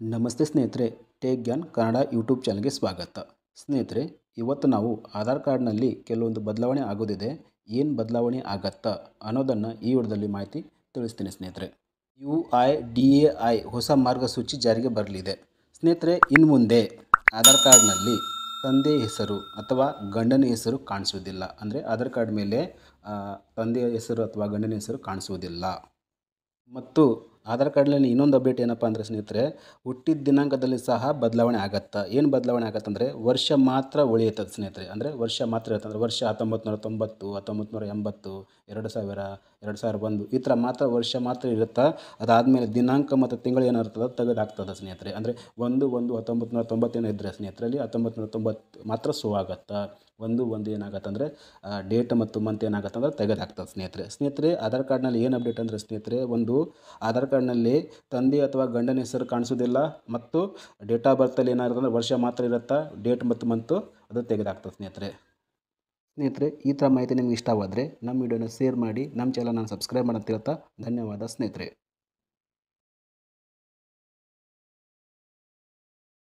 ನಮಸ್ತೆ ಸ್ನೇಹಿತರೆ, take Gyan Kannada YouTube ಚಾನಲ್ಗೆ ಸ್ವಾಗತ. ಸ್ನೇಹಿತರೆ, ಇವತ್ತು ನಾವು ಆಧಾರ್ ಕಾರ್ಡ್ನಲ್ಲಿ ಕೆಲವೊಂದು ಬದಲಾವಣೆ ಆಗೋದಿದೆ. ಏನು ಬದಲಾವಣೆ ಆಗತ್ತಾ ಅನ್ನೋದನ್ನು ಈ ವಿಡಿಯೋದಲ್ಲಿ ಮಾಹಿತಿ ತಿಳಿಸ್ತೀನಿ ಸ್ನೇಹಿತರೆ. UIDAI ಹೊಸ ಮಾರ್ಗಸೂಚಿ ಜಾರಿಗೆ ಬರಲಿದೆ. ಸ್ನೇಹಿತರೆ, ಇನ್ನು ಮುಂದೆ ಆಧಾರ್ ಕಾರ್ಡ್ನಲ್ಲಿ ತಂದೆಯ ಹೆಸರು ಅಥವಾ ಗಂಡನ ಹೆಸರು ಕಾಣಿಸುವುದಿಲ್ಲ. ಅಂದರೆ ಆಧಾರ್ ಕಾರ್ಡ್ ಮೇಲೆ ತಂದೆಯ ಹೆಸರು ಅಥವಾ ಗಂಡನ ಹೆಸರು ಕಾಣಿಸುವುದಿಲ್ಲ. ಮತ್ತು ಆಧಾರ್ ಕಾರ್ಡ್ನಲ್ಲಿ ಇನ್ನೊಂದು ಅಪ್ಡೇಟ್ ಏನಪ್ಪ ಅಂದರೆ ಸ್ನೇಹಿತರೆ, ಹುಟ್ಟಿದ ದಿನಾಂಕದಲ್ಲಿ ಸಹ ಬದಲಾವಣೆ ಆಗತ್ತಾ. ಏನು ಬದಲಾವಣೆ ಆಗತ್ತಂದರೆ ವರ್ಷ ಮಾತ್ರ ಉಳಿಯುತ್ತದೆ ಸ್ನೇಹಿತರೆ. ಅಂದರೆ ವರ್ಷ ಮಾತ್ರ ಇರುತ್ತೆ. ಅಂದರೆ ವರ್ಷ 1990, 1980, 2000, 2001 ಈ ಥರ ಮಾತ್ರ ವರ್ಷ ಮಾತ್ರ ಇರುತ್ತೆ. ಅದಾದಮೇಲೆ ದಿನಾಂಕ ಮತ್ತು ತಿಂಗಳು ಏನಿರ್ತದೆ ತೆಗೆದಾಗ್ತದೆ ಸ್ನೇಹಿತರೆ. ಅಂದರೆ 1/1/1990 ಇದ್ದರೆ ಸ್ನೇಹಿತರಲ್ಲಿ 1990 ಮಾತ್ರ ಶೋ ಆಗುತ್ತೆ. 1/1 ಏನಾಗತ್ತೆ ಅಂದರೆ ಡೇಟ್ ಮತ್ತು ಮಂತ್ ಏನಾಗತ್ತೆ ಅಂದರೆ ತೆಗೆದಾಗ್ತದೆ ಸ್ನೇಹಿತರೆ. ಆಧಾರ್ ಕಾರ್ಡ್ನಲ್ಲಿ ಏನು ಅಪ್ಡೇಟ್ ಅಂದರೆ ಸ್ನೇಹಿತರೆ, ಒಂದು ಆಧಾರ್ ಕಾರ್ಡ್ನಲ್ಲಿ ತಂದೆ ಅಥವಾ ಗಂಡನ ಹೆಸರು ಕಾಣಿಸೋದಿಲ್ಲ ಮತ್ತು ಡೇಟ್ ಆಫ್ ಬರ್ತಲ್ಲಿ ಏನಾಗುತ್ತೆ ಅಂದರೆ ವರ್ಷ ಮಾತ್ರ ಇರುತ್ತೆ. ಡೇಟ್ ಮತ್ತು ಮಂತು ಅದು ತೆಗೆದಾಗ್ತದೆ ಸ್ನೇಹಿತರೆ. ಈ ಥರ ಮಾಹಿತಿ ನಿಮ್ಗೆ ಇಷ್ಟವಾದರೆ ನಮ್ಮ ವಿಡಿಯೋನ ಶೇರ್ ಮಾಡಿ, ನಮ್ಮ ಚಾನಲ್ನ ಸಬ್ಸ್ಕ್ರೈಬ್ ಮಾಡಿ ಅಂತ ಹೇಳ್ತಾ ಧನ್ಯವಾದ ಸ್ನೇಹಿತರೆ.